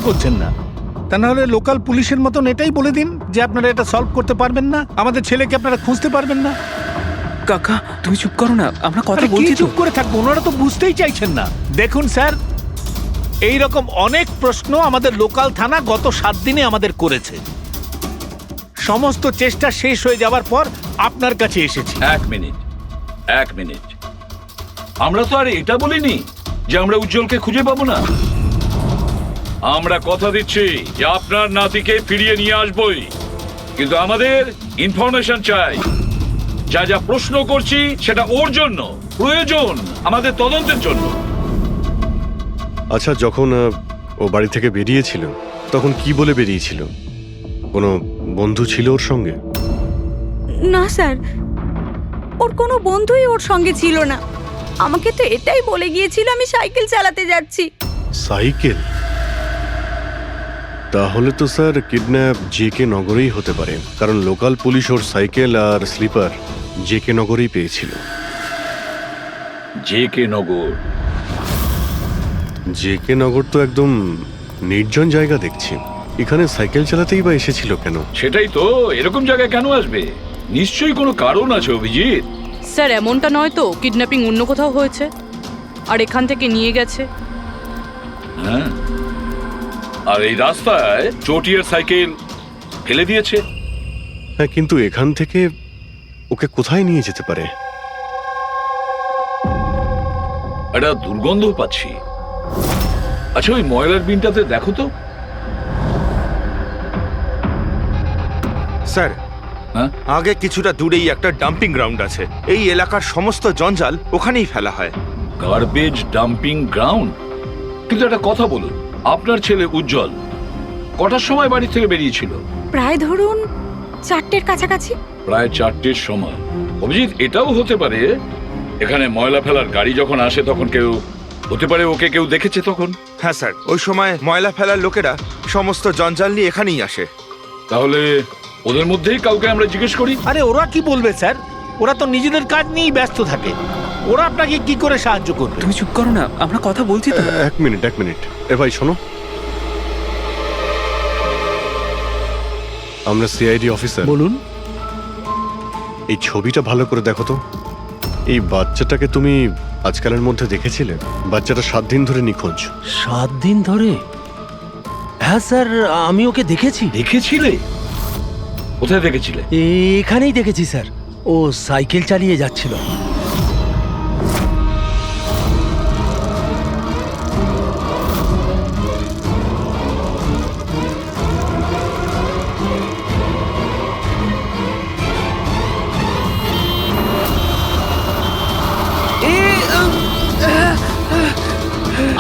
করছেন না, তা নাহলে লোকাল পুলিশের মতন এটাই বলে দিন যে আপনারা এটা সলভ করতে পারবেন না, আমাদের ছেলেকে আপনারা খুঁজতে পারবেন না। কাকা তুমি চুপ করো না, আমরা কথা আরে কি বলছি তো। চুপ করে থাকবো, ওনারা তো বুঝতেই চাইছেন না। দেখুন স্যার, এই রকম অনেক প্রশ্ন আমাদের লোকাল থানা গত 7 দিনে আমাদের করেছে। সমস্ত চেষ্টা শেষ হয়ে যাওয়ার পর আপনার কাছে এসেছি। এক মিনিট, আমরা তো আর এটা বলিনি যে আমরা উজ্জ্বলকে খুঁজে পাবো না। আমরা কথা দিচ্ছি যে আপনার নাতিকে ফিরিয়ে নিয়ে আসবই, কিন্তু আমাদের ইনফরমেশন চাই। যা যা প্রশ্ন করছি সেটা ওর জন্য প্রয়োজন, আমাদের তদন্তের জন্য। আচ্ছা, যখন ও বাড়ি থেকে বেরিয়েছিল তখন কি বলে বেরিয়েছিল? কোনো বন্ধু ছিল ওর সঙ্গে? না স্যার, ওর কোনো বন্ধুই ওর সঙ্গে ছিল না। আমাকে তো এটাই বলে গিয়েছিল আমি সাইকেল চালাতে যাচ্ছি। সাইকেল? তাহলে তো স্যার কিডন্যাপ জেকে নগরেই হতে পারে, কারণ লোকাল পুলিশ ওর সাইকেল আর স্লিপার জেকে নগরেই পেয়েছিল। জেকে নগর? জেকে নগর তো একদম নির্জন জায়গা দেখছি, এখানে সাইকেল চালাতেই বা এসেছিল কেন? সেটাই তো, এরকম জায়গায় কেন আসবে? নিশ্চয়ই কোনো কারণ আছে অভিজিৎ। স্যার এমনটা নয় তো কিডন্যাপিং অন্য কোথাও হয়েছে আর এখান থেকে নিয়ে গেছে? হ্যাঁ, আর এই রাস্তায় চটিয়ার সাইকেল ফেলে দিয়েছে। হ্যাঁ, কিন্তু এখান থেকে ওকে কোথায় নিয়ে যেতে পারে? একটা দুর্গন্ধ পাচ্ছি। আচ্ছা, ওই ময়লার বিনটাতে দেখো তো। স্যার, হ্যাঁ, আগে কিছুটা দূরেই একটা ডাম্পিং গ্রাউন্ড আছে। এই এলাকার সমস্ত জঞ্জাল ওখানেই ফেলা হয়। Garbage dumping ground? কিন্তু একটা কথা বলুন, আপনার ছেলে উজ্জ্বল কটার সময় বাড়ি থেকে বেরিয়েছিল? প্রায় ধরুন 4টের কাছাকাছি। প্রায় 4টের সময়। অভিজিৎ, এটাও হতে পারে এখানে ময়লা ফেলার গাড়ি যখন আসে তখন হতে পারে ওকে কেউ দেখেছে তখন। হ্যাঁ স্যার, ওই সময় ময়লা ফেলার লোকেরা সমস্ত জঞ্জাল নিয়ে এখানেই আসে। তাহলে ওদের মধ্যেই কাউকে আমরা জিজ্ঞেস করি। আরে ওরা কি বলবে স্যার, ওরা তো নিজেদের কাজ নিয়েই ব্যস্ত থাকে, ওরা আপনাকে কি করে সাহায্য করবে? তুমি চুপ করো না, আমরা কথা বলছি তো। এক মিনিট। এ ভাই শোনো, আমরা সিআইডি অফিসার। বলুন। এই ছবিটা ভালো করে দেখো তো। এই বাচ্চাটাকে তুমি আজকালের মধ্যে দেখেছিলে? বাচ্চাটা 7 দিন ধরে নিখোঁজ। 7 দিন ধরে? হ্যাঁ স্যার, আমি ওকে দেখেছি। দেখেছিলে? কোথায় দেখেছিলে? এখানেই দেখেছি স্যার, ও সাইকেল চালিয়ে যাচ্ছিল।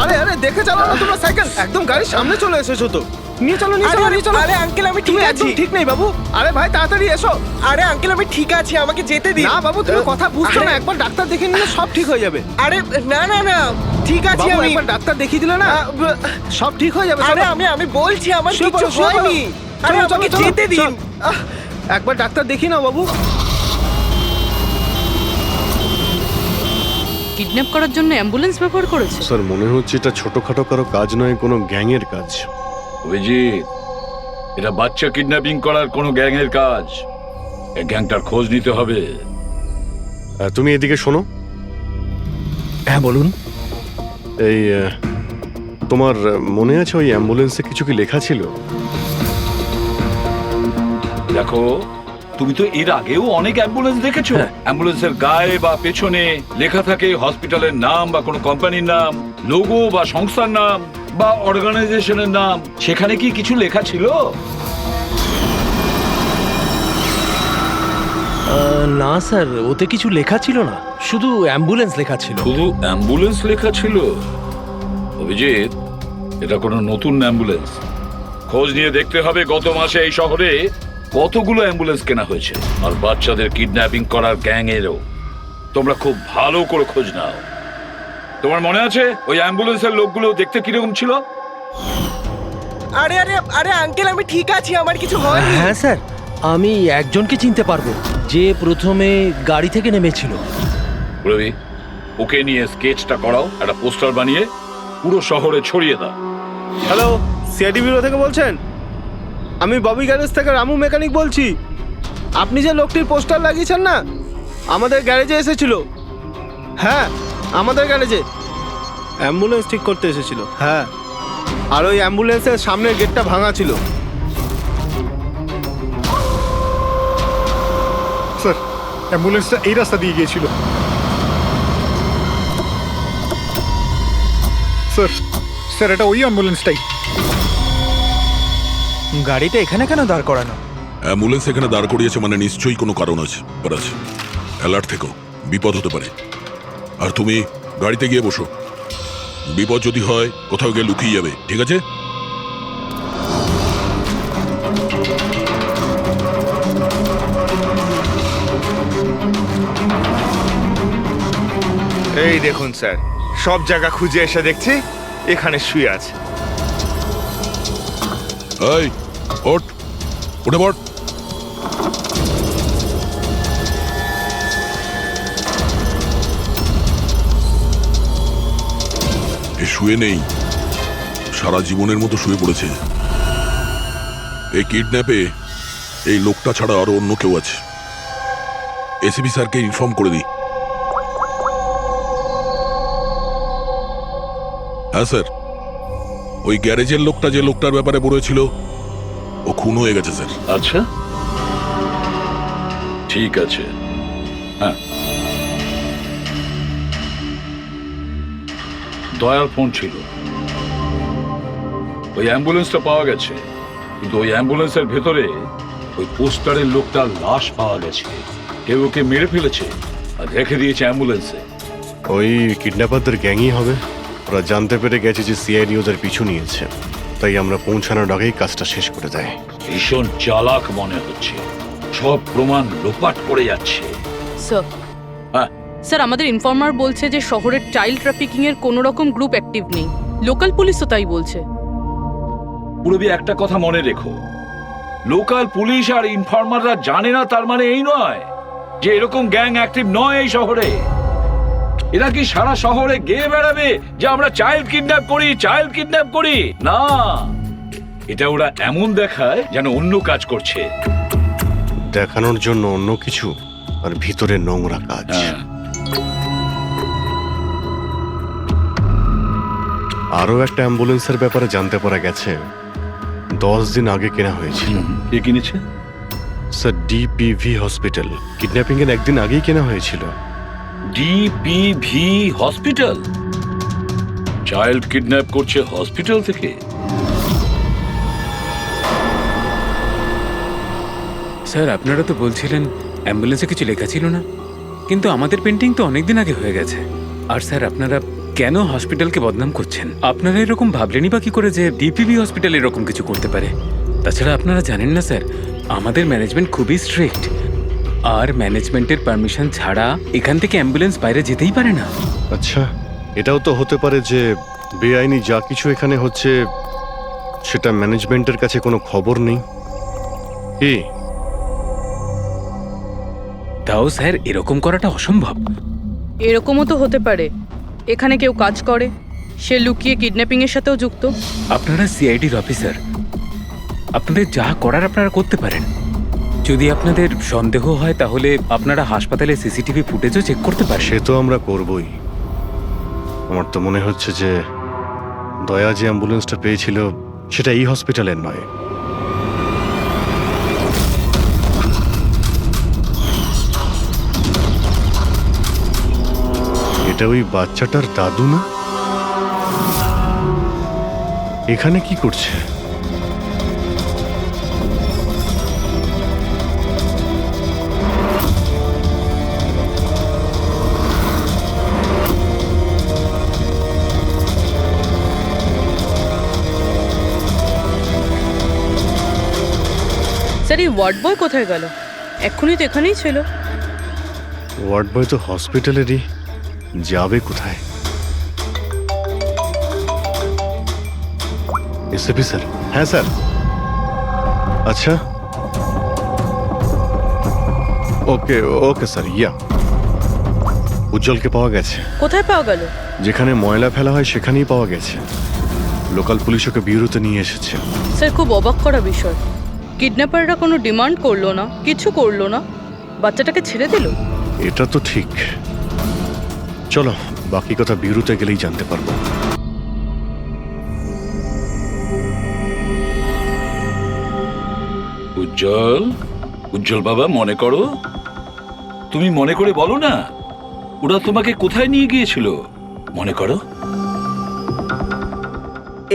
আরে আরে, দেখে চালাও না তোমরা সাইকেল, একদম গাড়ির সামনে চলে এসেছো তো। নিয়ে চলো নিয়ে চলো। আরে আঙ্কেল আমি ঠিক তুমি আছি। একদম ঠিক নেই বাবু। আরে ভাই তাড়াতাড়ি এসো। আরে আঙ্কেল আমি ঠিক আছি, আমাকে যেতে দিন। না বাবু, তুমি কথা বুঝছো না, আরে- একবার ডাক্তার দেখে নিলে সব ঠিক হয়ে যাবে। আরে না না না, ঠিক আছে বাবু, আমি। একবার ডাক্তার দেখিয়ে দিলে না সব ঠিক হয়ে যাবে। আরে চলো। আমি বলছি আমার শুয়ে কিছু পড়ো, শুয়ে পড়ো। হয়নি। আরে চলো, চলো, আমাকে চলো, যেতে দিন। চল। একবার ডাক্তার দেখিয়ে নাও বাবু। কিডন্যাপ করার জন্য অ্যাম্বুলেন্স ব্যবহার করেছে? স্যার, মনে হচ্ছে এটা ছোটখাটো কারো কাজ নয়, কোনো গ্যাংয়ের কাজ। অভিজিৎ, এটা বাচ্চা কিডন্যাপিং করার কোনো গ্যাংয়ের কাজ। এই গ্যাংটার খোঁজ নিতে হবে। তুমি এদিকে শোনো। হ্যাঁ বলুন। এই তোমার মনে আছে ওই অ্যাম্বুলেন্সে কিছু কি লেখা ছিল? দেখো, তুমি তো এর আগেও অনেক অ্যাম্বুলেন্স দেখেছো। অ্যাম্বুলেন্সের গায়ে বা পেছনে লেখা থাকে হসপিটালের নাম বা কোনো কোম্পানির নাম, লোগো বা সংস্থার নাম বা অর্গানাইজেশনের নাম। সেখানে কি কিছু লেখা ছিল? না স্যার, ওতে কিছু লেখা ছিল না, শুধু অ্যাম্বুলেন্স লেখা ছিল। শুধু অ্যাম্বুলেন্স লেখা ছিল? অভিজিৎ, এটা কোনো নতুন অ্যাম্বুলেন্স। খোঁজ নিয়ে দেখতে হবে গত মাসে এই শহরে কতগুলো অ্যাম্বুলেন্স কেনা হয়েছে। আর বাচ্চাদের কিডন্যাপিং করার গ্যাংয়েরও তোমরা খুব ভালো করে খোঁজ নাও। তোমার মনে আছে ওই অ্যাম্বুলেন্সের লোকগুলো দেখতে কিরকম ছিল? আরে আরে আরে আঙ্কেল আমি ঠিক আছি, আমার কিছু হয়নি। হ্যাঁ স্যার, আমি একজনকে চিনতে পারবো, যে প্রথমে গাড়ি থেকে নেমেছিল। রবি, ওকে নিয়ে স্কেচটা করাও, একটা পোস্টার বানিয়ে পুরো শহরে ছড়িয়ে দাও। হ্যালো সিআইডি ব্যুরো থেকে বলছেন? আমি ববি গ্যারেজ থেকে রামু মেকানিক বলছি। আপনি যে লোকটির পোস্টার লাগিয়েছেন না, আমাদের গ্যারেজে এসেছিল। হ্যাঁ, আমাদের গ্যারেজে অ্যাম্বুলেন্স ঠিক করতে এসেছিল। হ্যাঁ, আর ওই অ্যাম্বুলেন্সের সামনের গেটটা ভাঙা ছিল। স্যার, অ্যাম্বুলেন্সটা এই রাস্তা দিয়ে গিয়েছিল। স্যার, স্যার এটা ওই অ্যাম্বুলেন্সটাই। গাড়িটা এখানে কেন দাঁড় করানো? অ্যাম্বুলেন্স এখানে দাঁড় করিয়েছে মানে নিশ্চয়ই কোনো কারণ আছে। আছে, অ্যালার্ট থেকো, বিপদ হতে পারে। আর তুমি গাড়িতে গিয়ে বসো, বিপদ যদি হয় কোথাও গিয়ে লুকিয়ে যাবে, ঠিক আছে? এই দেখুন স্যার, সব জায়গা খুঁজে এসে দেখছি এখানে শুয়ে আছে। এই ওঠ, উঠে পড়। এ শুয়ে নেই, সারা জীবনের মতো শুয়ে পড়েছে। এই কিডন্যাপে এই লোকটা ছাড়া আরো অন্য কেউ আছে। এসিপি স্যারকে ইনফর্ম করে দিই। হ্যাঁ স্যার, ওই গ্যারেজের লোকটা যে লোকটার ব্যাপারে বলেছিল ও খুন হয়ে গেছে স্যার। আচ্ছা, ঠিক আছে। হ্যাঁ, দয়ার ফোন ছিল। ওই অ্যাম্বুলেন্সটা পাওয়া গেছে, কিন্তু ওই অ্যাম্বুলেন্সের ভেতরে ওই পোস্টারের লোকটার লাশ পাওয়া গেছে। কেউ ওকে মেরে ফেলেছে আর রেখে দিয়েছে অ্যাম্বুলেন্সে। ওই কিডন্যাপারদের গ্যাংই হবে। ওরা জানতে পেরে গেছে যে সিআইডি ওদের পিছু নিয়েছে, তাই আমরা পৌঁছানোর আগেই কাজটা শেষ করে দেয়। ভীষণ চালাক মনে হচ্ছে, সব প্রমাণ লোপাট করে যাচ্ছে। স্যার, হ্যাঁ, স্যার আমাদের ইনফর্মার বলছে যে শহরের চাইল্ড ট্রাফিকিং এর কোনো রকম গ্রুপ অ্যাক্টিভ নেই। লোকাল পুলিশও তাই বলছে। পুরবি একটা কথা মনে রেখো, লোকাল পুলিশ আর ইনফর্মাররা জানে না তার মানে এই নয় যে এরকম গ্যাং অ্যাক্টিভ নয় এই শহরে। এরা কি সারা শহরে গেয়ে বেড়াবে যে আমরা চাইল্ড কিডন্যাপ করি, চাইল্ড কিডন্যাপ করি? না, এটা ওরা এমন দেখায় যেন অন্য কাজ করছে। দেখানোর জন্য অন্য কিছু আর ভিতরে নোংরা কাজ। আরো একটা অ্যাম্বুলেন্সের ব্যাপারে জানতে পারা গেছে 10 দিন আগে কেনা হয়েছিল। কে কিনেছে? Sir, ডিপিভি hospital. কিডন্যাপিং এর একদিন আগেই কেনা হয়েছিল। ডিপিভি হসপিটাল চাইল্ড কিডন্যাপ করছে হসপিটাল থেকে? স্যার, আপনারা তো বলছিলেন অ্যাম্বুলেন্সে কিছু লেখা ছিল না, কিন্তু আমাদের পেন্টিং তো অনেকদিন আগে হয়ে গেছে। আর স্যার, আপনারা কেন হসপিটালকে বদনাম করছেন? আপনারা এরকম ভাবলেনই বা কি করে যে ডিপিভি হসপিটাল এরকম কিছু করতে পারে? তাছাড়া আপনারা জানেন না স্যার, আমাদের ম্যানেজমেন্ট খুবই স্ট্রিক্ট, আর ম্যানেজমেন্টের পারমিশন ছাড়া এখান থেকে অ্যাম্বুলেন্স বাইরে যেতেই পারে না। আচ্ছা, এটাও তো হতে পারে যে বেআইনি যা কিছু এখানে হচ্ছে সেটা ম্যানেজমেন্টের কাছে কোনো খবর নেই। কি? তাও স্যার, এরকম করাটা অসম্ভব। এরকমও তো হতে পারে এখানে কেউ কাজ করে, সে লুকিয়ে কিডন্যাপিং এর সাথেও যুক্ত। আপনারা সিআইডির অফিসার, আপনাদের যা করার আপনারা করতে পারেন। যদি আপনাদের সন্দেহ হয় তাহলে আপনারা হাসপাতালে সিসিটিভি ফুটেজও চেক করতে পারেন। সে তো আমরা করবই। আমার তো মনে হচ্ছে যে দয়া যে অ্যাম্বুলেন্সটা পেয়েছিল সেটা এই হসপিটালের নয়। এটা ওই বাচ্চাটার দাদু না? এখানে কি করছে? স্যার, এই ওয়ার্ড বয় কোথায় গেল? এক্ষুনি তো এখানেই ছিল। ওয়ার্ড বয় তো হসপিটালেরই, যাবে কোথায়? SP sir? হ্যাঁ স্যার। আচ্ছা, ওকে ওকে স্যার। ইয়া, উজ্জ্বলকে পাওয়া গেছে। কোথায় পাওয়া গেল? যেখানে ময়লা ফেলা হয় সেখানেই পাওয়া গেছে। লোকাল পুলিশ ওকে ব্যুরোতে নিয়ে এসেছে। স্যার খুব অবাক করা বিষয়, কিডন্যাপাররা কোনো ডিমান্ড করলো না, কিছু করলো না, বাচ্চাটাকে ছেড়ে দিল। এটা তো ঠিক। চলো, বাকি কথা ব্যুরোতে গেলেই জানতে পারবো। উজ্জ্বল, উজ্জ্বল বাবা, মনে করো, তুমি মনে করে বলো না, ওরা তোমাকে কোথায় নিয়ে গিয়েছিল? মনে করো।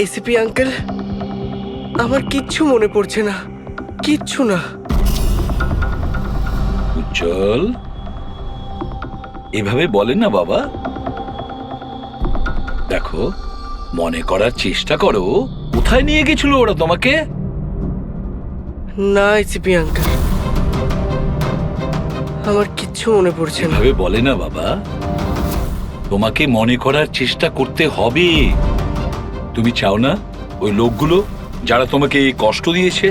এসিপি আঙ্কেল, আমার কিচ্ছু মনে পড়ছে না, কিচ্ছু না। উজ্জ্বল, এভাবে বলেন না বাবা। দেখো, মনে করার চেষ্টা করো, কোথায় নিয়ে গেছিল ওরা তোমাকে? না এসিপি আঙ্কেল, আমার কিচ্ছু মনে পড়ছে না। এভাবে বলে না বাবা, তোমাকে মনে করার চেষ্টা করতে হবে। তুমি চাও না ওই লোকগুলো যারা তোমাকে এই কষ্ট দিয়েছে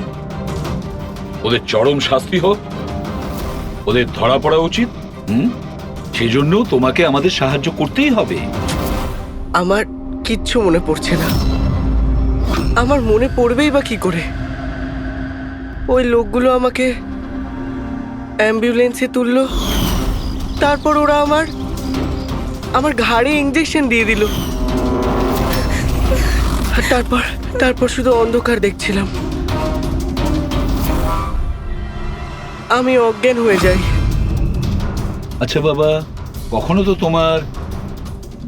ওদের চরম শাস্তি হোক, ওদের ধরা পড়া উচিত? সেজন্য তোমাকে আমাদের সাহায্য করতেই হবে। আমার কিচ্ছু মনে পড়ছে না। আমার মনে পড়বেই বা কি করে? ওই লোকগুলো আমাকে অ্যাম্বুলেন্সে তুললো, তারপর ওরা আমার ঘাড়ে ইঞ্জেকশন দিয়ে দিল, আর তারপর শুধু অন্ধকার দেখছিলাম। আমি অজ্ঞান হয়ে যাই। আচ্ছা বাবা, কখনো তো তোমার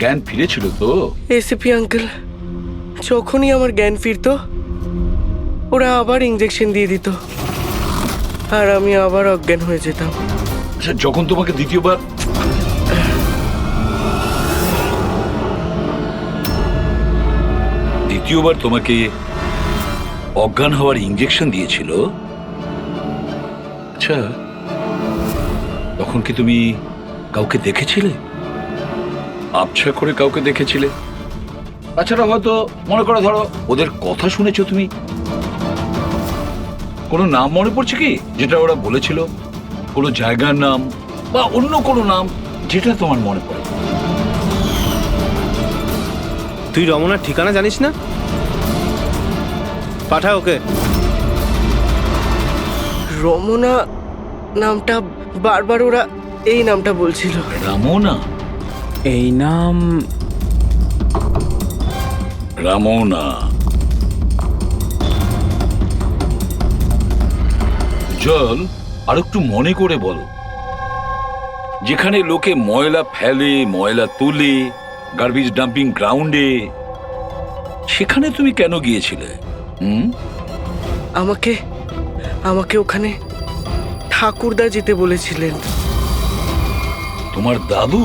জ্ঞান ফিরেছিল তো? এসিপি আঙ্কেল, যখনই আমার জ্ঞান ফিরতো ওরা আবার ইঞ্জেকশন দিয়ে দিত, আর আমি আবার অজ্ঞান হয়ে যেতাম। আচ্ছা, যখন তোমাকে দ্বিতীয়বার তোমাকে অজ্ঞান হওয়ার ইঞ্জেকশন দিয়েছিল, আচ্ছা তখন কি তুমি কাউকে দেখেছিলে? আবছা করে কাউকে দেখেছিলে? তাছাড়া হয়তো মনে করো, ধরো ওদের কথা শুনেছো তুমি, কোনো নাম মনে পড়ছে কি যেটা ওরা বলেছিল? কোনো জায়গার নাম বা অন্য কোনো নাম যেটা তোমার মনে পড়ে? তুই রমনার ঠিকানা জানিস না? পাঠা ওকে। রমনা নামটা বারবার ওরা এই নামটা বলছিল। রামনা? এই নাম রামনা। জল, আর একটু মনে করে বলো, যেখানে লোকে ময়লা ফেলে, ময়লা তুলে, গার্বেজ ডাম্পিং গ্রাউন্ডে, সেখানে তুমি কেন গিয়েছিলে? আমাকে ওখানে ঠাকুরদা যেতে বলেছিলেন। তোমার দাদু?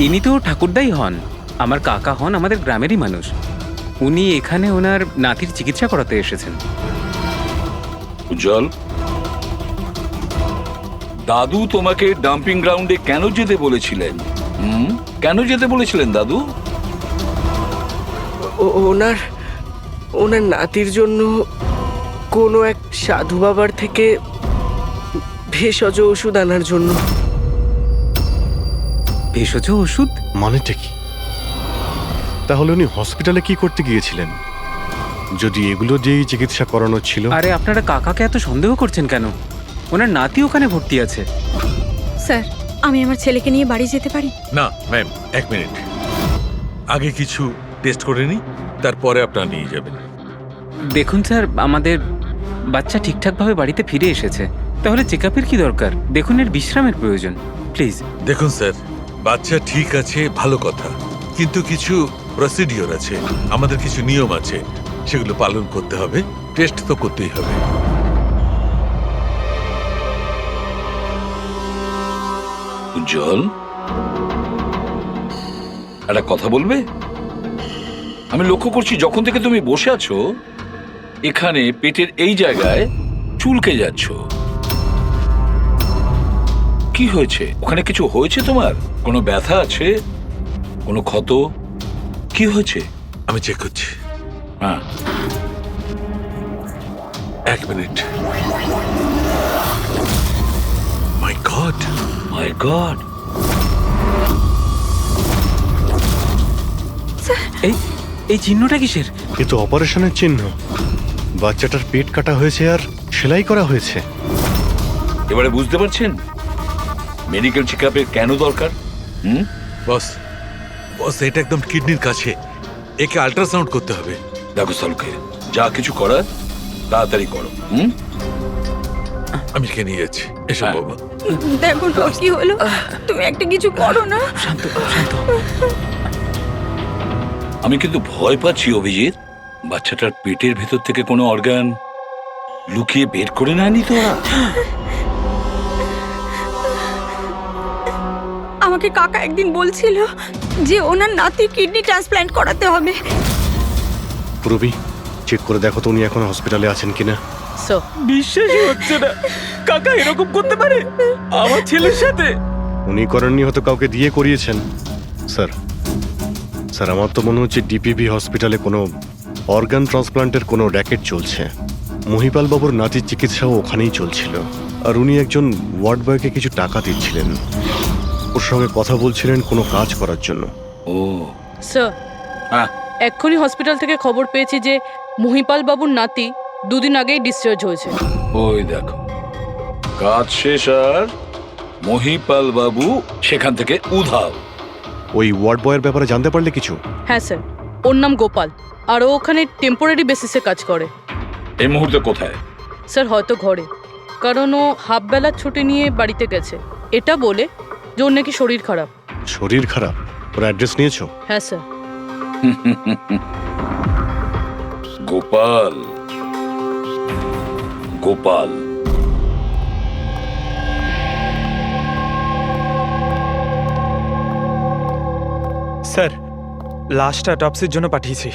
ইনি তো ঠাকুরদাই হন, আমার কাকা হন, আমাদের গ্রামেরই মানুষ। উনি এখানে ওনার নাতির চিকিৎসা করাতে এসেছেন। উজ্জ্বল, দাদু তোমাকে ডাম্পিং গ্রাউন্ডে কেন যেতে বলেছিলেন? কেন যেতে বলেছিলেন দাদু? ওনার নাতির জন্য কোনো এক সাধু বাবার থেকে ভেষজ ওষুধ আনার জন্য। ভেষজ ওষুধ মানেটা কি? তাহলে উনি হসপিটালে কি করতে গিয়েছিলেন যদি এগুলো দিয়েই চিকিৎসা করানো ছিল? আরে আপনারা কাকাকে এত সন্দেহ করছেন কেন? ওনার নাতি ওখানে ভর্তি আছে। স্যার, আমি আমার ছেলেকে নিয়ে বাড়ি যেতে পারি? না ম্যাম, এক মিনিট, আগে কিছু টেস্ট করে নিই, তারপরে আপনারা নিয়ে যাবেন। দেখুন স্যার, আমাদের বাচ্চা ঠিকঠাকভাবে বাড়িতে ফিরে এসেছে, তাহলে চেক আপের কি দরকার? দেখুন, এর বিশ্রামের প্রয়োজন, প্লিজ। দেখুন স্যার, বাচ্চা ঠিক আছে, ভালো কথা, কিন্তু কিছু প্রসিডিওর আছে, আমাদের কিছু নিয়ম আছে, সেগুলো পালন করতে হবে, টেস্ট তো করতেই হবে। উজ্জ্বল, একটা কথা বলবে? আমি লক্ষ্য করছি যখন থেকে তুমি বসে আছো এখানে পেটের এই জায়গায় চুলকে যাচ্ছ। কি হয়েছে? ওখানে কিছু হয়েছে তোমার? কোনো ব্যথা আছে? কোনো ক্ষত? কি হয়েছে? আমি চেক করছি। হ্যাঁ, এক মিনিট। মাই গড, মাই গড। এই এই চিহ্নটা কিসের? এ তো অপারেশনের চিহ্ন। বাচ্চাটার পেট কাটা হয়েছে আর সেলাই করা হয়েছে। এবারে বুঝতে পারছেন মেডিকেল চেকআপের কেন দরকার? বস বস, এটা একদম কিডনির কাছে, একে আল্ট্রাসাউন্ড করতে হবে। দেখো সালুকে, যা কিছু করার তাড়াতাড়ি করো। আমি কে নিয়ে যাচ্ছি, এসো হ্যাঁ। বাবা। দেখো না কি হলো, তুমি একটা কিছু করো না। শান্ত শান্ত। আমি কিন্তু ভয় পাচ্ছি অভিজিৎ, বাচ্চাটার পেটের ভেতর থেকে কোনো অর্গান লুকিয়ে বের করে নেয়নি তো ওরা? আমাকে কাকা একদিন বলছিল যে ওনার নাতির কিডনি ট্রান্সপ্ল্যান্ট করাতে হবে। পুরবি, চেক করে দেখো তো উনি এখন হসপিটালে আছেন কিনা। স্যার, বিশ্বাসই হচ্ছে না, কাকা এরকম করতে পারে আমার ছেলের সাথে। উনি করেননি, হয়তো কাউকে দিয়ে করিয়েছেন। স্যার স্যার আমার তো মনে হচ্ছে ডিপিভি হসপিটালে কোনো অর্গান ট্রান্সপ্লান্টের কোনো র্যাকেট চলছে। মহিপাল বাবুর নাতির চিকিৎসাও ওখানেই চলছিল, আর উনি একজন ওয়ার্ড বয়কে কিছু টাকা দিচ্ছিলেন, ওর সঙ্গে কথা বলছিলেন কোনো কাজ করার জন্য। ও স্যার, হ্যাঁ, এক্ষুনি হসপিটাল থেকে খবর পেয়েছি যে মহিপাল বাবুর নাতি দুদিন আগেই ডিসচার্জ হয়েছে। ওই দেখো, কাজ শেষ আর মহিপাল বাবু সেখান থেকে উধাও। ওই ওয়ার্ড বয়ের ব্যাপারে জানতে পারলে কিছু? হ্যাঁ স্যার, ওর নাম গোপাল, আর ও ওখানে টেম্পোরারি বেসিসে কাজ করে। এই মুহূর্তে কোথায়? স্যার হয়তো ঘরে, কারণ ও হাফ বেলার ছুটি নিয়ে বাড়িতে গেছে, এটা বলে যে ওর নাকি শরীর খারাপ। শরীর খারাপ? ওর অ্যাড্রেস নিয়েছো? হ্যাঁ স্যার। গোপাল, গোপাল স্যার, লাশটা অটপসির জন্য পাঠিয়েছি।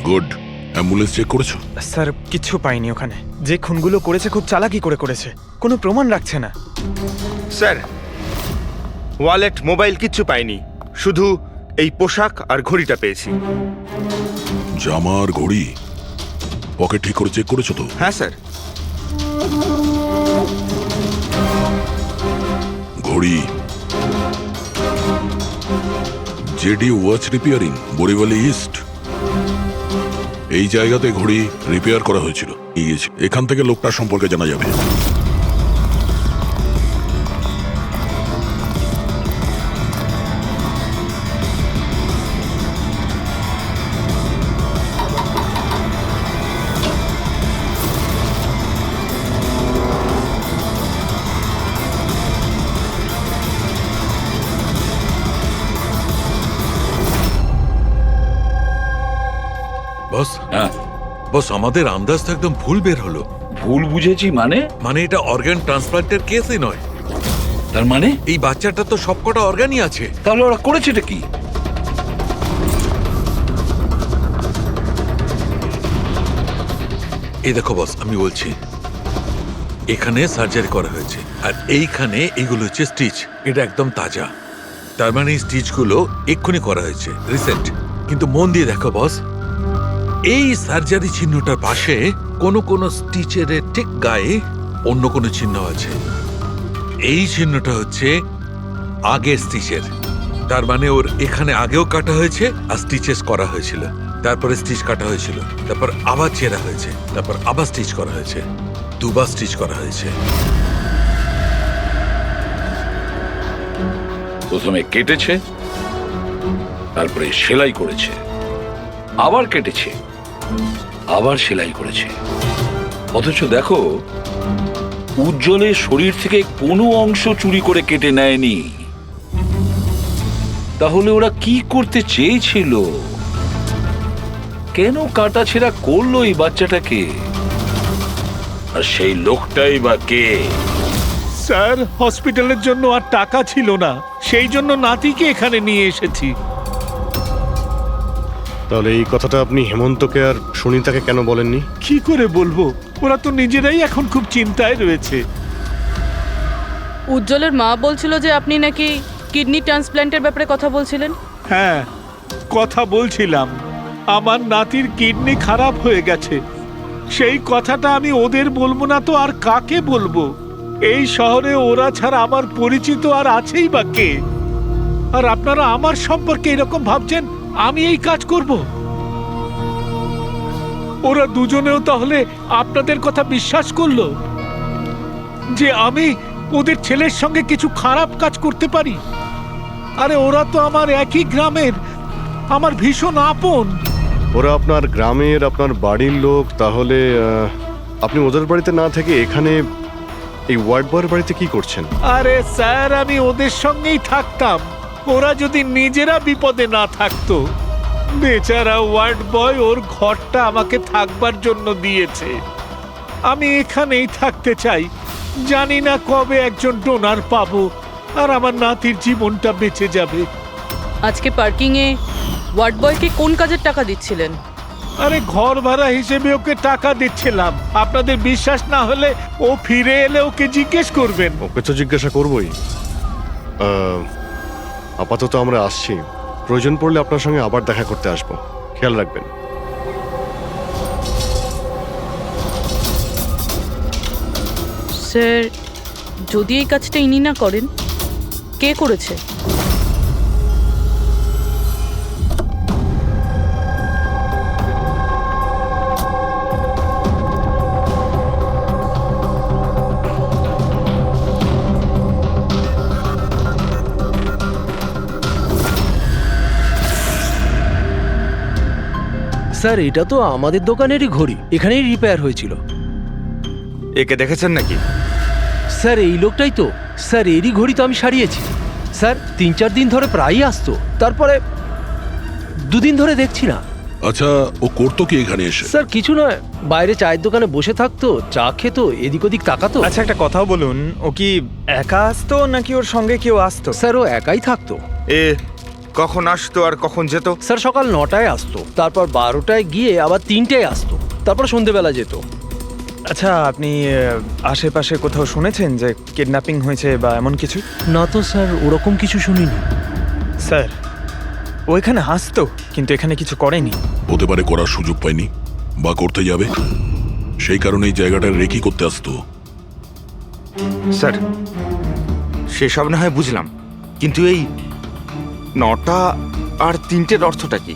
গুড। অ্যাম্বুলেন্স চেক করেছো? স্যার, কিচ্ছু পাইনি ওখানে। যে খুনগুলো করেছে খুব চালাকি করে করেছে, কোনো প্রমাণ রাখছে না। স্যার, ওয়ালেট মোবাইল কিচ্ছু পাইনি, শুধু এই পোশাক আর ঘড়িটা পেয়েছি। জামা আর ঘড়ি পকেট ঠিক করে চেক করেছো তো? হ্যাঁ স্যার। ঘড়ি জেডি ওয়াচ রিপেয়ারিং, বরিওয়ালি ইস্ট, এই জায়গাতে ঘড়ি রিপেয়ার করা হয়েছিল। এখান থেকে লোকটার সম্পর্কে জানা যাবে। বস, হ্যাঁ বস, আমাদের আন্দাজ তো একদম ভুল বের হলো। ভুল বুঝেছি মানে? মানে এটা অর্গান ট্রান্সপ্লান্টের কেসই নয়। তার মানে এই বাচ্চাটা তো সবকটা অর্গানই আছে। তাহলে ওরা করেছেটা কি? এই দেখো বস, আমি বলছি, এখানে সার্জারি করা হয়েছে আর এইখানে এইগুলো হচ্ছে স্টিচ। এটা একদম তাজা, তার মানে এই স্টিচগুলো এক্ষুনি করা হয়েছে, রিসেন্ট। কিন্তু মন দিয়ে দেখো বস, এই সার্জারি চিহ্নটার পাশে কোনো কোনো স্টিচের ঠিক গায়ে অন্য কোনো চিহ্ন আছে। এই চিহ্নটা হচ্ছে আগের স্টিচের, তার মানে ওর এখানে আগেও কাটা হয়েছে আর স্টিচেস করা হয়েছিল, তারপরে স্টিচ কাটা হয়েছিল, তারপর আবার চেরা হয়েছে, তারপর আবার স্টিচ করা হয়েছে, দুবার স্টিচ করা হয়েছে। প্রথমে কেটেছে, তারপরে সেলাই করেছে, আবার কেটেছে, আবার সেলাই করেছে। অথচ দেখো, উজ্জ্বলের শরীর থেকে কোনো অংশ চুরি করে কেটে নেয়নি। তাহলে ওরা কি করতে চেয়েছিল? কেন কাটাছেঁড়া করলো এই বাচ্চাটাকে? আর সেই লোকটাই বা কে? স্যার, হসপিটালের জন্য আর টাকা ছিল না, সেই জন্য নাতিকে এখানে নিয়ে এসেছি। তাহলে এই কথাটা আপনি হেমন্তকে আর সুনিতাকে কেন বলেননি? কি করে বলবো, ওরা তো নিজেরাই এখন খুব চিন্তায় রয়েছে। উজ্জ্বলের মা বলছিল যে আপনি নাকি কিডনি ট্রান্সপ্ল্যান্টের ব্যাপারে কথা বলছিলেন। হ্যাঁ, কথা বলছিলাম। আমার নাতির কিডনি খারাপ হয়ে গেছে, সেই কথাটা আমি ওদের বলবো না তো আর কাকে বলবো? এই শহরে ওরা ছাড়া আমার পরিচিত আর আছেই বা কে? আর আপনারা আমার সম্পর্কে এরকম ভাবছেন আমি এই কাজ করব? ওরা দুজনেও তাহলে আপনাদের কথা বিশ্বাস করলো যে আমি ওদের ছেলের সঙ্গে কিছু খারাপ কাজ করতে পারি? আরে ওরা তো আমার একই গ্রামের, আমার ভীষণ আপন। ওরা আপনার গ্রামের, আপনার বাড়ির লোক, তাহলে আপনি ওদের বাড়িতে না থেকে এখানে এই ওয়ার্ড বয়ের বাড়িতে কি করছেন? আরে স্যার, আমি ওদের সঙ্গেই থাকতাম ওরা যদি নিজেরা বিপদে না থাকতো। বেচারা ওয়ার্ড বয় ওর ঘরটা আমাকে থাকবার জন্য দিয়েছে। আমি এখানেই থাকতে চাই। জানি না কবে একজন ডোনার পাবো আর আমার নাতির জীবনটা বেঁচে যাবে। আজকে পার্কিংয়ে ওয়ার্ড বয়কে কোন কাজের টাকা দিচ্ছিলেন? আরে ঘর ভাড়া হিসেবে ওকে টাকা দিচ্ছিলাম। আপনাদের বিশ্বাস না হলে ও ফিরে এলে ওকে জিজ্ঞেস করবেন। ওকে তো জিজ্ঞাসা করবই। আপাতত আমরা আসছি, প্রয়োজন পড়লে আপনার সঙ্গে আবার দেখা করতে আসবো, খেয়াল রাখবেন। স্যার, যদি এই কাজটা ইনি না করেন, কে করেছে? স্যার, এটা তো আমাদের দোকানেরই ঘড়ি, এখানেই রিপেয়ার হয়েছিল। একে দেখেছেন নাকি? স্যার, এই লোকটাই তো। স্যার, এরই ঘড়ি তো আমি সারিয়েছি। স্যার, 3-4 দিন ধরে প্রায়ই আসতো, তারপরে 2 দিন ধরে দেখছি না। আচ্ছা, ও করতো কি এখানে এসে? স্যার, কিছু নয়, বাইরে চায়ের দোকানে বসে থাকতো, চা খেতো, এদিক ওদিক তাকাতো। আচ্ছা, একটা কথাও বলুন, ও কি একা আসতো নাকি ওর সঙ্গে কেউ আসতো? স্যার, ও একাই থাকতো। এ কখন আসতো আর কখন যেত? স্যার, সকাল 9টায় আসতো, তারপর 12টায় গিয়ে আবার 3টায় আসতো, তারপর সন্ধেবেলা যেত। আচ্ছা, আপনি আশেপাশে কোথাও শুনেছেন যে কিডন্যাপিং হয়েছে বা এমন কিছু? না তো স্যার, ওরকম কিছু শুনিনি। স্যার, ও এখানে আসতো কিন্তু এখানে কিছু করেনি। হতে পারে করার সুযোগ পায়নি বা করতে যাবে, সেই কারণে এই জায়গাটা রেকি করতে আসতো। স্যার, সেসব না হয় বুঝলাম, কিন্তু এই 9টা আর 3টের অর্থটা কি?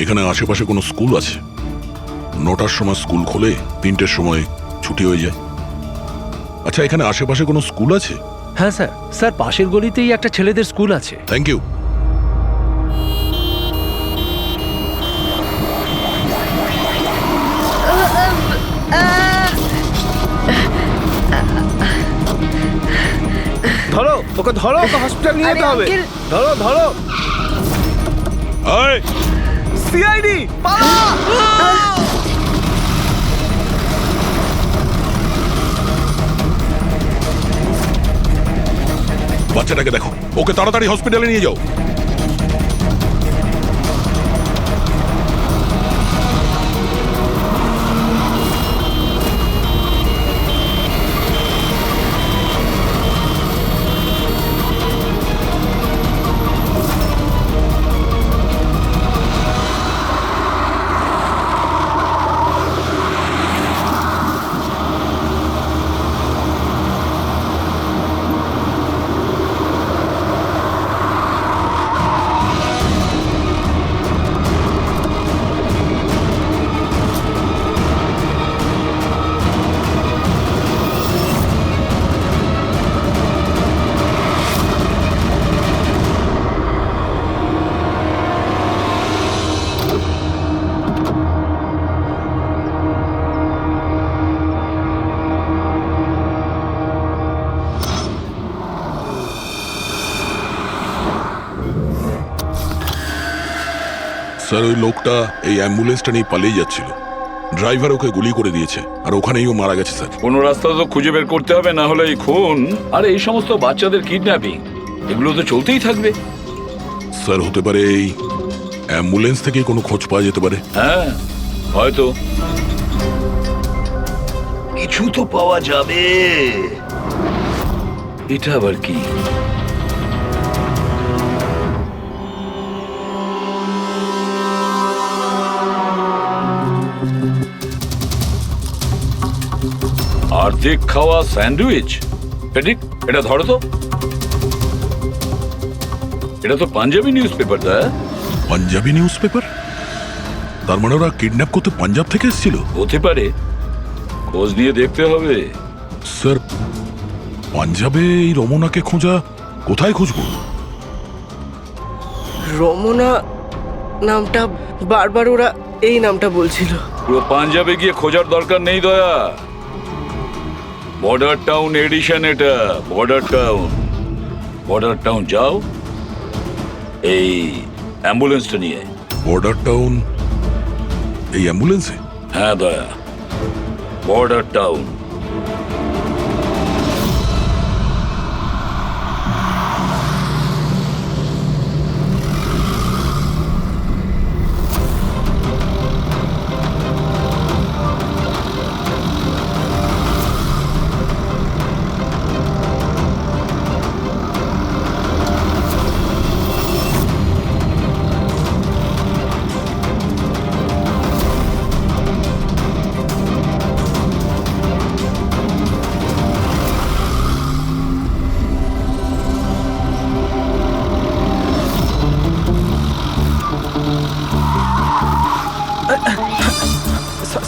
এখানে আশেপাশে কোনো স্কুল আছে? 9টার সময় স্কুল খোলে, 3টের সময় ছুটি হয়ে যায়। আচ্ছা, এখানে আশেপাশে কোনো স্কুল আছে? হ্যাঁ স্যার, স্যার পাশের গলিতেই একটা ছেলেদের স্কুল আছে। Thank you. ধরো ওকে, ধরো ওকে, হসপিটাল নিয়ে যেতে হবে। ধরো ধরো। এই, সিআইডি পালা! বাচ্চাটাকে দেখো, ওকে তাড়াতাড়ি হসপিটালে নিয়ে যাও। স্যার, ওই লোকটা এই অ্যাম্বুলেন্সটা নিয়ে পালিয়ে যাচ্ছিল। ড্রাইভার ওকে গুলি করে দিয়েছে আর ওখানেই ও মারা গেছে। স্যার, কোনো রাস্তা তো খুঁজে বের করতে হবে, না হলে এই খুন আর এই সমস্ত বাচ্চাদের কিডন্যাপিং এগুলো তো চলতেই থাকবে। স্যার, হতে পারে এই অ্যাম্বুলেন্স থেকে কোনো খোঁজ পাওয়া যেতে পারে। হ্যাঁ, হয়তো কিছু তো পাওয়া যাবে। এটা আবার কি? অর্ধেক খাওয়া স্যান্ডউইচ। পেডিক, এটা ধরো তো। এটা তো Punjabi newspaper. Punjabi newspaper? তার মানে ওরা কিডন্যাপ করতে পাঞ্জাব থেকে এসেছিল? হতে পারে, খোঁজ নিয়ে দেখতে হবে। স্যার, পাঞ্জাবে এই রমনাকে খোঁজা, কোথায় খুঁজবো? রমনা নামটা বারবার ওরা এই নামটা বলছিল। পুরো পাঞ্জাবে গিয়ে খোঁজার দরকার নেই দয়া। বর্ডার টাউন এডিশন এটা, বর্ডার টাউন। বর্ডার টাউন যাও, এই অ্যাম্বুলেন্সটা নিয়ে। বর্ডার টাউন এই অ্যাম্বুলেন্সে? হ্যাঁ দয়া, border town.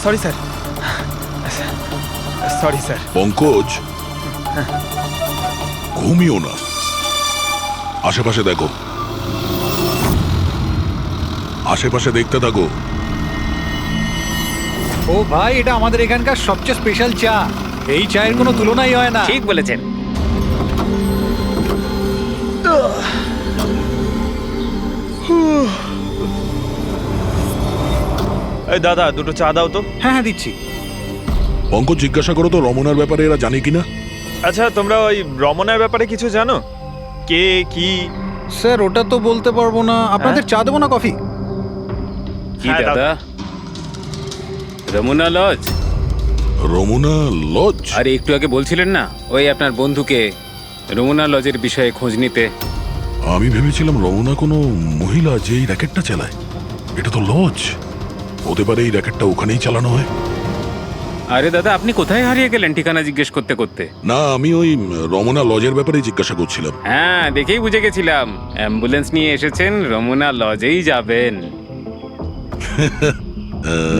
Sorry sir, sorry sir. Pankaj, ঘুমিও না, আশেপাশে দেখো, আশেপাশে দেখতে থাকো। ও ভাই, এটা আমাদের এখানকার সবচেয়ে স্পেশাল চা। এই চায়ের কোনো তুলনাই হয় না। ঠিক বলেছেন। এই দাদা, দুটো চা দাও তো। হ্যাঁ হ্যাঁ, দিচ্ছি। পঙ্কজ, জিজ্ঞাসা করো তো রমনার ব্যাপারে এরা জানে কিনা। আচ্ছা, তোমরা ওই রমনার ব্যাপারে কিছু জানো? কে কি? স্যার, ওটা তো বলতে পারবো না। আপনাদের চা দেবো না কফি? কি হ্যাঁ, দাদা? রমনা লজ? রমনা লজ? আরে একটু আগে বলছিলেন না ওই আপনার বন্ধুকে রমনা লজের বিষয়ে খোঁজ নিতে। আমি ভেবেছিলাম রমনা কোনো মহিলা যে এই র্যাকেটটা চালায়। এটা তো লজ, হতে পারে এই র্যাকেটটা ওখানেই চালানো হয়। আরে দাদা, আপনি কোথায় হারিয়ে গেলেন ঠিকানা জিজ্ঞেস করতে করতে? না, আমি ওই রমনা লজের ব্যাপারে জিজ্ঞাসা করছিলাম। হ্যাঁ, দেখেই বুঝে গেছিলাম অ্যাম্বুলেন্স নিয়ে এসেছেন, রমনা লজেই যাবেন।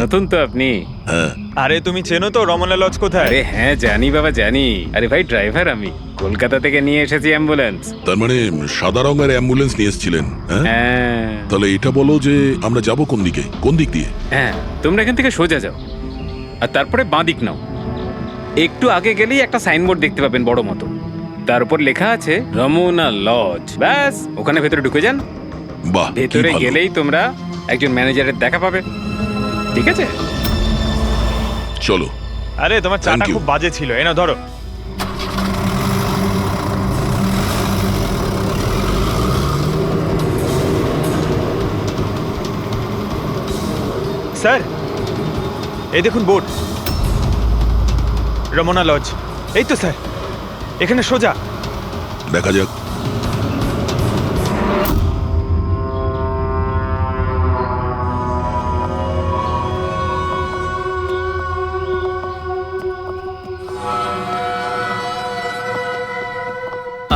নতুন তো আপনি? হ্যাঁ। আরে তুমি চেনো তো রমনা লজ কোথায়? আরে হ্যাঁ, জানি বাবা জানি। আরে ভাই, ড্রাইভার আমি, কলকাতা থেকে নিয়ে এসেছি অ্যাম্বুলেন্স। তার মানে সাদা রঙের অ্যাম্বুলেন্স নিয়ে এসেছিলেন? হ্যাঁ। তাহলে এটা বলো যে আমরা যাব কোন দিকে, কোন দিক দিয়ে? হ্যাঁ, তোমরা এখান থেকে সোজা যাও আর তারপরে বাঁ দিক নাও। একটু আগে গেলেই একটা সাইনবোর্ড দেখতে পাবেন বড় মতো, তার উপর লেখা আছে রমনা লজ। ব্যাস, ওখানে ভেতরে ঢুকে যান। বাহ, ভেতরে গেলেই তোমরা একজন ম্যানেজারের দেখা পাবে। ঠিক আছে, চলো। আরে তোমার চাটা খুব বাজে ছিল, এ না ধরো। স্যার, এই দেখুন বোর্ড, রমনা লজ। এই তো স্যার, এখানে সোজা। দেখা যাক।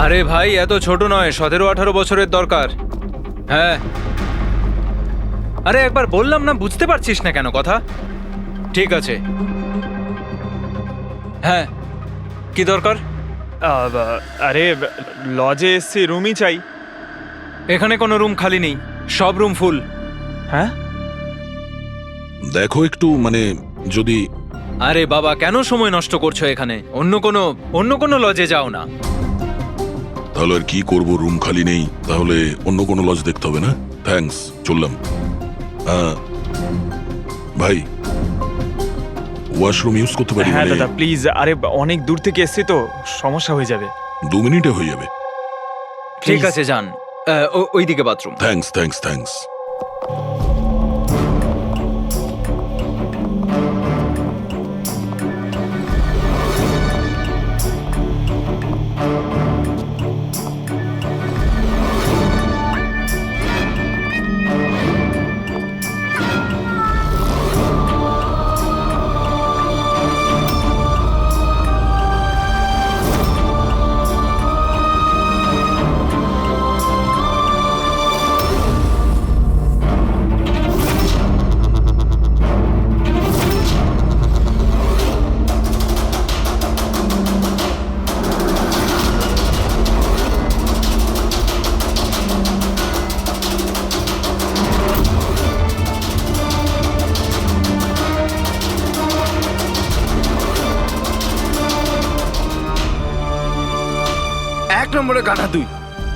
আরে ভাই, এত ছোট নয়, 17-18 বছরের দরকার। হ্যাঁ, আরে একবার বললাম না, বুঝতে পারছিস না কেন কথা? ঠিক আছে। হ্যাঁ, কি দরকার? আরে লজে এসছি, রুমই চাই। এখানে কোনো রুম খালি নেই, সব রুম ফুল। হ্যাঁ, দেখো একটু, মানে যদি... আরে বাবা, কেন সময় নষ্ট করছো এখানে? অন্য কোনো লজে যাও না। তাহলে আর কি করবো, রুম খালি নেই, তাহলে অন্য কোনো লজ দেখতে হবে না? থ্যাঙ্কস, চললাম। ভাই, ওয়াশরুম ইউজ করতে পারি? হ্যাঁ দাদা প্লিজ। আরে অনেক দূর থেকে এসছি তো, সমস্যা হয়ে যাবে। 2 মিনিটে হয়ে যাবে। ঠিক আছে, যান। ওইদিকে বাথরুম। Thanks, thanks, thanks. এক নম্বরে গাধা তুই।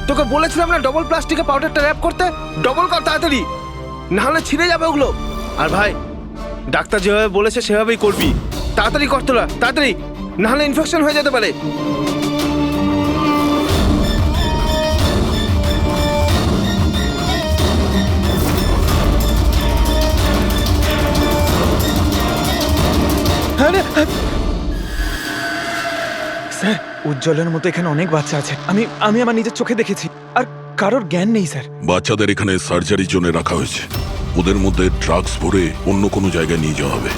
তোকে বলেছিলাম না ডবল প্লাস্টিকে পাউডারটা র্যাপ করতে, ডবল কর তাড়াতাড়ি, না হলে ছিঁড়ে যাবে ওগুলো। আর ভাই, ডাক্তার যেভাবে বলেছে সেভাবেই করবি। তাড়াতাড়ি কর তোরা, তাড়াতাড়ি, না হলে ইনফেকশন হয়ে যেতে পারে। স্যার, উজ্জ্বলের মতো এখানে অনেক বাচ্চা আছে, আমি আমি আমার নিজের চোখে দেখেছি, আর কারোর জ্ঞান নেই স্যার। বাচ্চাদের এখানে সার্জারির জন্য রাখা হয়েছে। ওদের মধ্যে ড্রাগস ভরে অন্য কোনো জায়গায় নিয়ে যাওয়া হবে।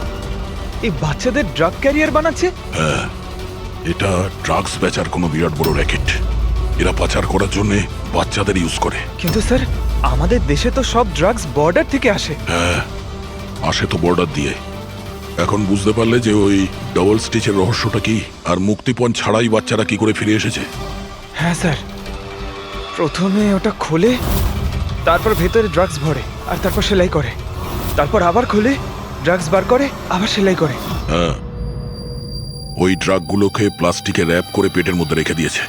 এই বাচ্চাদের ড্রাগ ক্যারিয়ার বানাচ্ছে? হ্যাঁ, এটা ড্রাগস বেচার কোনো বিরাট বড় র্যাকেট। এরা পাচার করার জন্য বাচ্চাদের ইউজ করে। কিন্তু স্যার, আমাদের দেশে তো সব ড্রাগস বর্ডার থেকে আসে। হ্যাঁ, আসে তো বর্ডার দিয়ে। এখন বুঝতে পারলে যে ওই ডবল স্টিচের রহস্যটা কি, আর মুক্তিপণ ছাড়াই বাচ্চারা কি করে ফিরে এসেছে? হ্যাঁ স্যার, প্রথমে ওটা খোলে, তারপর ভেতরে ড্রাগস ভরে, আর তারপর সেলাই করে, তারপর আবার খোলে, ড্রাগস বার করে, আবার সেলাই করে। হ্যাঁ, ওই ড্রাগগুলোকে প্লাস্টিকে র্যাপ করে পেটের মধ্যে রেখে দিয়েছে,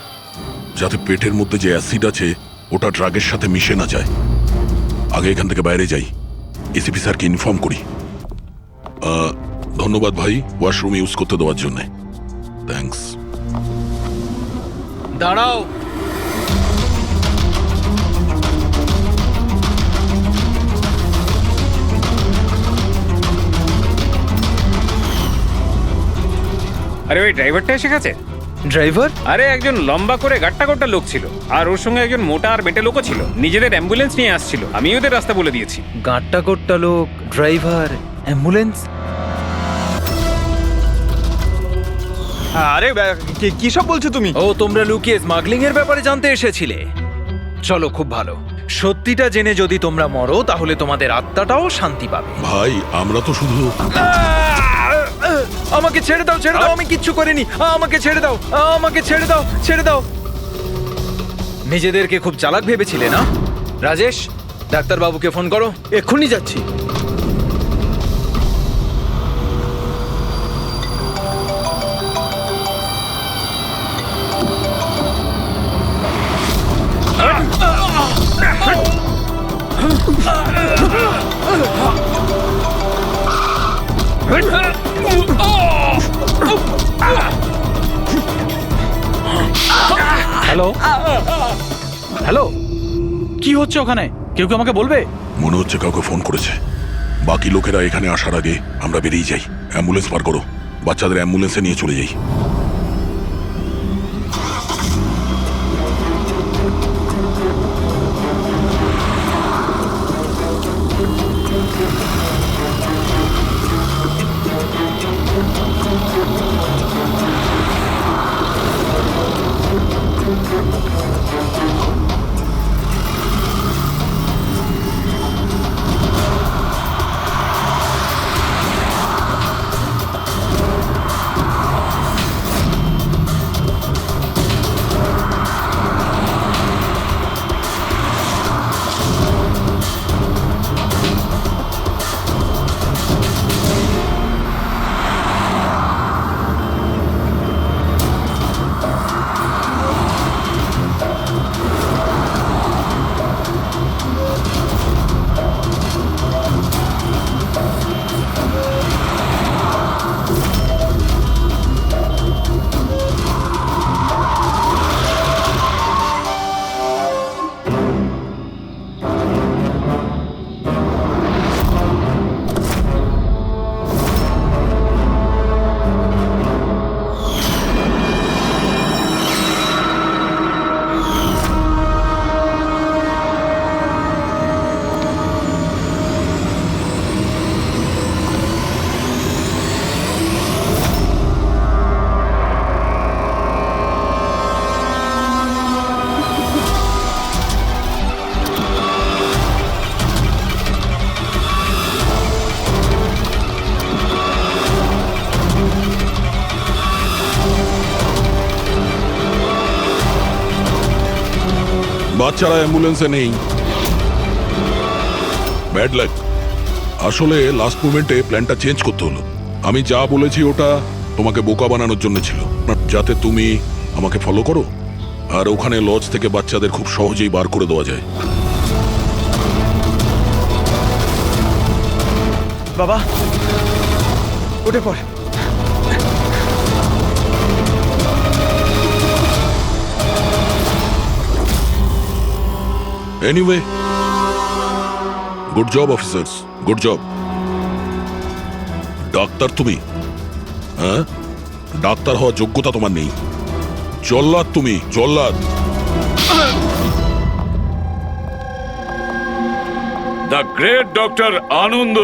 যাতে পেটের মধ্যে যে অ্যাসিড আছে ওটা ড্রাগের সাথে মিশে না যায়। আগে এখান থেকে বাইরে যাই, এসিপি স্যারকে ইনফর্ম করি। ধন্যবাদ ভাই, ওয়াশরুম ইউজ করতে দেওয়ার জন্য। থ্যাঙ্কস। দাঁড়াও, আরে ওই ড্রাইভারটা এসে গেছে। ড্রাইভার? আরে একজন লম্বা করে গাট্টা গোট্টা লোক ছিল, আর ওর সঙ্গে একজন মোটা আর বেটে লোকও ছিল। নিজেদের অ্যাম্বুলেন্স নিয়ে আসছিল, আমি ওদের রাস্তা বলে দিয়েছি। গাঁটটা কোট্টা লোক, ড্রাইভার, অ্যাম্বুলেন্স? আরে কি সব বলছো তুমি? ও, তোমরা লুকিয়ে স্মাগলিং এর ব্যাপারে জানতে এসেছিলে? চলো, খুব ভালো। সত্যিটা জেনে যদি তোমরা মরো, তাহলে তোমাদের আত্মাটাও শান্তি পাবে। ভাই, আমরা তো শুধু... আমাকে ছেড়ে দাও, ছেড়ে দাও, আমি কিচ্ছু করিনি, আমাকে ছেড়ে দাও, আমাকে ছেড়ে দাও, ছেড়ে দাও। নিজেদেরকে খুব চালাক ভেবেছিলে না? রাজেশ, ডাক্তারবাবুকে ফোন করো। এক্ষুনি যাচ্ছি। হ্যালো হ্যালো, কি হচ্ছে ওখানে? কেউ কি আমাকে বলবে? মনে হচ্ছে কাউকে ফোন করেছে। বাকি লোকেরা এখানে আসার আগে আমরা বেরিয়ে যাই। অ্যাম্বুলেন্স পার করো, বাচ্চাদের অ্যাম্বুলেন্সে নিয়ে চলে যাই। বাচ্চারা অ্যাম্বুলেন্সে নেই। Bad luck. আসলে লাস্ট মোমেন্টে প্ল্যানটা চেঞ্জ করতে হলো। আমি যা বলেছি ওটা তোমাকে বোকা বানানোর জন্য ছিল, যাতে তুমি আমাকে ফলো করো। আর ওখানে লজ থেকে বাচ্চাদের খুব সহজেই বার করে দেওয়া যায়। বাবা উঠে পড়। Anyway, good job officers, good job. Doctor তুমি? হ্যাঁ, ডাক্তার হওয়ার যোগ্যতা তোমার নেই। জল্লাদ তুমি, জল্লাদ। দ্য গ্রেট ডক্টর আনন্দ।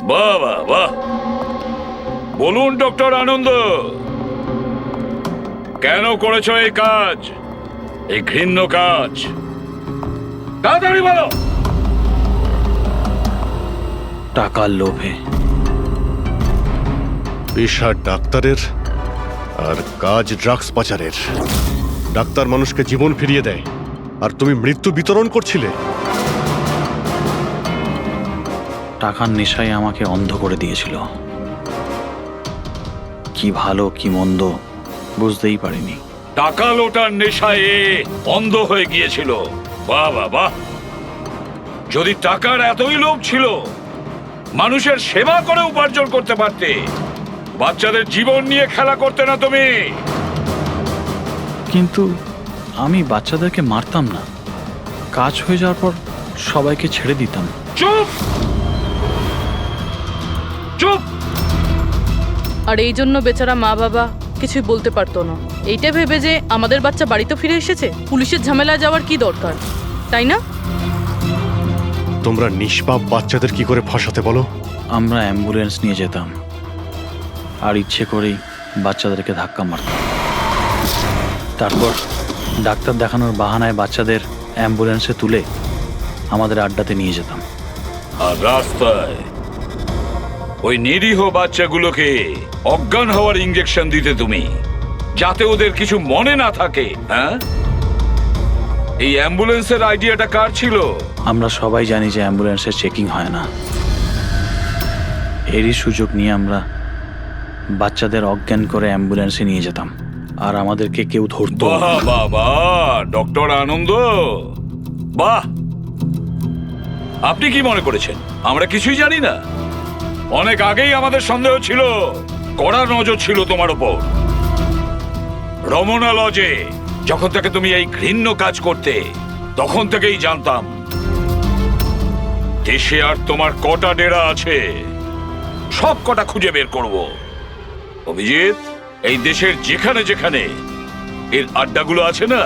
বাহ বাহ বাহ। বলুন ডক্টর আনন্দ, কেন করেছো এই কাজ, এই ঘৃণ্য কাজ? তাড়াতাড়ি বলো। টাকার লোভে। পেশা ডাক্তারের আর কাজ ড্রাগস পাচারের। ডাক্তার মানুষকে জীবন ফিরিয়ে দেয়, আর তুমি মৃত্যু বিতরণ করছিলে। টাকার নেশায় আমাকে অন্ধ করে দিয়েছিল। কি ভালো কি মন্দ বুঝতেই পারিনি। টাকা লোটার নেশায় অন্ধ হয়ে গিয়েছিল। বাহ বাহ বাহ। যদি টাকার এতই লোভ ছিল, মানুষের সেবা করে উপার্জন করতে পারতে। বাচ্চাদের জীবন নিয়ে খেলা করতে না তুমি। কিন্তু আমি বাচ্চাদেরকে মারতাম না, কাজ হয়ে যাওয়ার পর সবাইকে ছেড়ে দিতাম। চুপ চুপ। আর এই জন্য বেচারা মা বাবা কিছুই বলতে পারতো না। এইটা ভেবে যে আমাদের বাচ্চা বাড়িতে ফিরে এসেছে, পুলিশের ঝামেলা যাওয়ার কি দরকার, তাই না? তোমরা নিষ্পাপ বাচ্চাদের কি করে ফাঁসাতে বলো? আমরা অ্যাম্বুলেন্স নিয়ে যেতাম, আর ইচ্ছে করেই বাচ্চাদেরকে ধাক্কা মারতাম। তারপর ডাক্তার দেখানোর বাহানায় বাচ্চাদের অ্যাম্বুলেন্সে তুলে আমাদের আড্ডাতে নিয়ে যেতাম। আর রাস্তায় ওই নিরীহ বাচ্চাগুলোকে অজ্ঞান হওয়ার ইঞ্জেকশন দিতে তুমি, যাতে ওদের কিছু মনে না থাকে। হ্যাঁ, এই অ্যাম্বুলেন্সের আইডিয়াটা কার ছিল? আমরা সবাই জানি যে অ্যাম্বুলেন্সের চেকিং হয় না। এরই সুযোগ নিয়ে আমরা বাচ্চাদের অজ্ঞান করে অ্যাম্বুলেন্সে নিয়ে যেতাম, আর আমাদেরকে কেউ ধরতো না। বাহ বাহ বাহ, ডক্টর আনন্দ, বাহ। আপনি কি মনে করেছেন আমরা কিছুই জানি না? অনেক আগেই আমাদের সন্দেহ ছিল, কড়া নজর ছিল তোমার উপর। রমনা লজে যখন থেকে তুমি এই ঘৃণ্য কাজ করতে, তখন থেকেই জানতাম দেশে আর তোমার কটা ডেরা আছে সব কটা খুঁজে বের করব। অভিজিৎ, এই দেশের যেখানে যেখানে এর আড্ডাগুলো আছে না,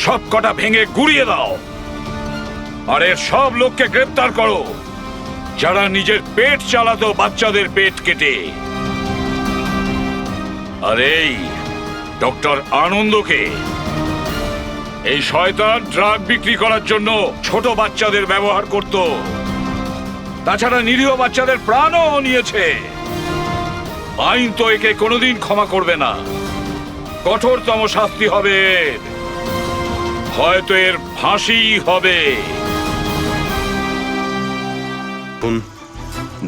সব কটা ভেঙে গুড়িয়ে দাও। আর এর সব লোককে গ্রেফতার করো যারা নিজের পেট চালাতো বাচ্চাদের পেট কেটে। আর এই ডক্টর আনন্দকে, এই শয়তান ড্রাগ বিক্রি করার জন্য ছোট বাচ্চাদের ব্যবহার করত। তাছাড়া নিরীহ বাচ্চাদের প্রাণও নিয়েছে। আইন তো একে কোনোদিন ক্ষমা করবে না। কঠোরতম শাস্তি হবে এর। হয়তো এর ফাঁসি হবে।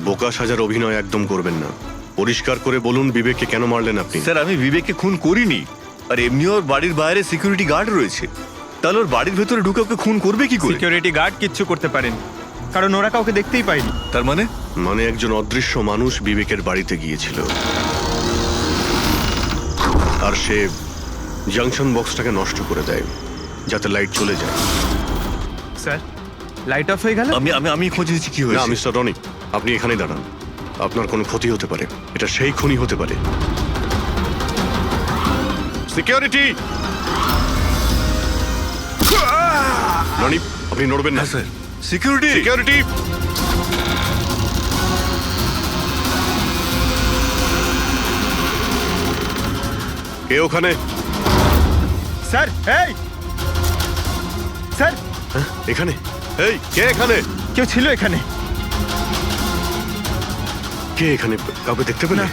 বোকা সাজার অভিনয় একদম করবেন না। পরিষ্কার করে বলুন বিবেককে কেন মারলেন আপনি? স্যার, আমি বিবেককে খুন করিনি। আর এমনি ওর বাড়ির বাইরে সিকিউরিটি গার্ড রয়েছে, তাহলে ওর বাড়ির ভেতরে ঢুকে ওকে খুন করবে কি করে? সিকিউরিটি গার্ড কিচ্ছু করতে পারেনি, কারণ ওরা কাউকে দেখতেই পায়নি। তার মানে? মানে একজন অদৃশ্য মানুষ বিবেকের বাড়িতে গিয়েছিল, আর সে জাংশন বক্সটাকে নষ্ট করে দেয় যাতে লাইট চলে যায়। স্যার, লাইট অফ হয়ে গেল। আমি খোঁজ নিচ্ছি কি না হয়েছে। মিস্টার রনি, আপনি এখানেই দাঁড়ান। আপনার কোনো ক্ষতি হতে পারে, এটা সেই খুনি হতে পারে। সিকিউরিটি! রনি, আপনি নড়বেন না। Sir, security! সিকিউরিটি! কে ওখানে? স্যার, এই স্যার, এখানে? এই কে এখানে? কেউ ছিল এখানে? কে এখানে? কাউকে দেখতে পেলে?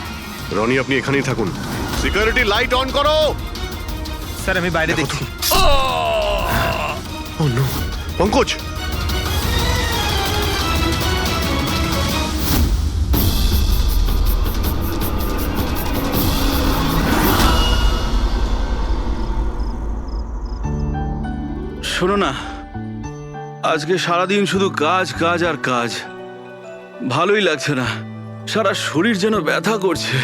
রনি, আপনি এখানেই থাকুন। সিকিউরিটি, লাইট অন করো। স্যার, আমি বাইরে দেখছি। ও নো, পঙ্কজ! শোনো না, আজকে সারাদিন শুধু কাজ কাজ আর কাজ, ভালোই লাগছে না, সারা শরীর যেন ব্যথা করছে।